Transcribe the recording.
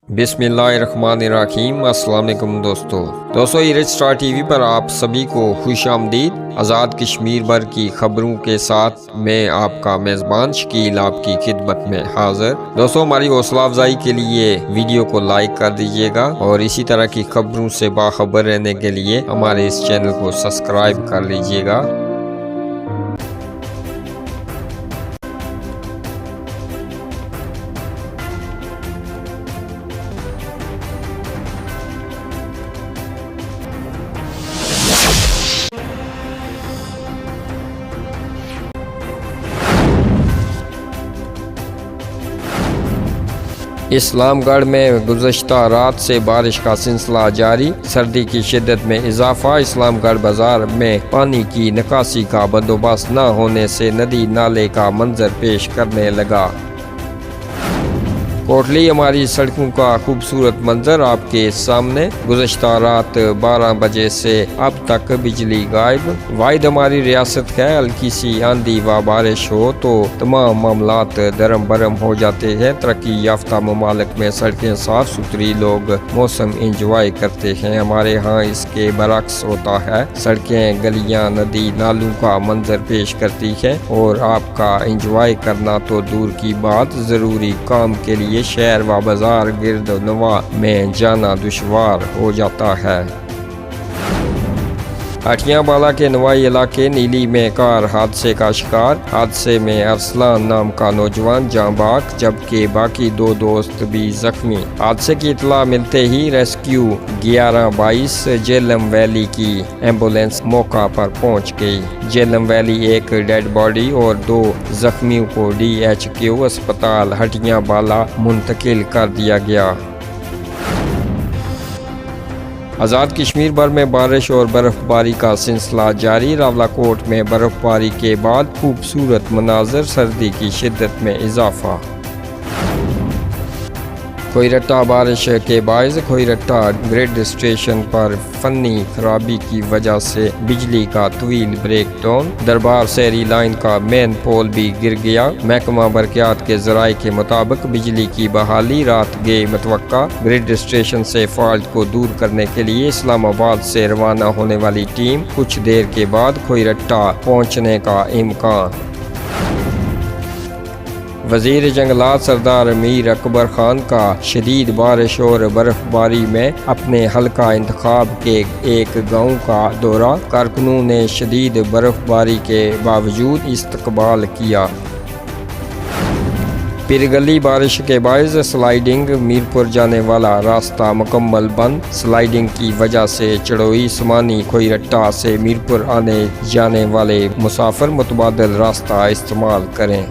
بسم اللہ الرحمن الرحیم۔ السلام علیکم دوستو ایرج سٹار ٹی وی پر آپ سبھی کو خوش آمدید۔ آزاد کشمیر بھر کی خبروں کے ساتھ میں آپ کا میزبان شکیل آپ کی خدمت میں حاضر۔ دوستو ہماری حوصلہ افزائی کے لیے ویڈیو کو لائک کر دیجیے گا اور اسی طرح کی خبروں سے باخبر رہنے کے لیے ہمارے اس چینل کو سبسکرائب کر لیجیے گا۔ اسلام گڑھ میں گزشتہ رات سے بارش کا سلسلہ جاری، سردی کی شدت میں اضافہ۔ اسلام گڑھ بازار میں پانی کی نکاسی کا بندوبست نہ ہونے سے ندی نالے کا منظر پیش کرنے لگا۔ کوٹلی ہماری سڑکوں کا خوبصورت منظر آپ کے سامنے۔ گزشتہ رات 12 بجے سے اب تک بجلی غائب۔ واحد ہماری ریاست ہے، ہلکی سی آندھی و بارش ہو تو تمام معاملات درم برم ہو جاتے ہیں۔ ترقی یافتہ ممالک میں سڑکیں صاف ستھری، لوگ موسم انجوائے کرتے ہیں۔ ہمارے ہاں اس کے برعکس ہوتا ہے، سڑکیں گلیاں ندی نالوں کا منظر پیش کرتی ہیں اور آپ کا انجوائے کرنا تو دور کی بات، ضروری کام کے لیے شہر و بازار گرد و نواح میں جانا دشوار ہو جاتا ہے۔ ہٹیاں بالا کے نوائی علاقے نیلی میں کار حادثے کا شکار۔ حادثے میں ارسلان نام کا نوجوان جاں بحق جبکہ باقی 2 دوست بھی زخمی۔ حادثے کی اطلاع ملتے ہی ریسکیو 1122 جہلم ویلی کی ایمبولینس موقع پر پہنچ گئی۔ جہلم ویلی ایک ڈیڈ باڈی اور 2 زخمیوں کو DHQ اسپتال ہٹیاں بالا منتقل کر دیا گیا۔ آزاد کشمیر بھر میں بارش اور برف باری کا سلسلہ جاری۔ راولاکوٹ میں برف باری کے بعد خوبصورت مناظر، سردی کی شدت میں اضافہ۔ کھوئیرٹا بارش کے باعث کھوئیرٹا گریڈ اسٹیشن پر فنی خرابی کی وجہ سے بجلی کا طویل بریک ڈاؤن۔ دربار سیری لائن کا مین پول بھی گر گیا۔ محکمہ برقیات کے ذرائع کے مطابق بجلی کی بحالی رات گئے متوقع۔ گریڈ اسٹیشن سے فالٹ کو دور کرنے کے لیے اسلام آباد سے روانہ ہونے والی ٹیم کچھ دیر کے بعد کھوئیرٹا پہنچنے کا امکان۔ وزیر جنگلات سردار میر اکبر خان کا شدید بارش اور برف باری میں اپنے حلقہ انتخاب کے ایک گاؤں کا دورہ۔ کارکنوں نے شدید برف باری کے باوجود استقبال کیا۔ پرگلی بارش کے باعث سلائیڈنگ میرپور جانے والا راستہ مکمل بند۔ سلائیڈنگ کی وجہ سے چڑوئی سمانی کھوئیرٹا سے میرپور آنے جانے والے مسافر متبادل راستہ استعمال کریں۔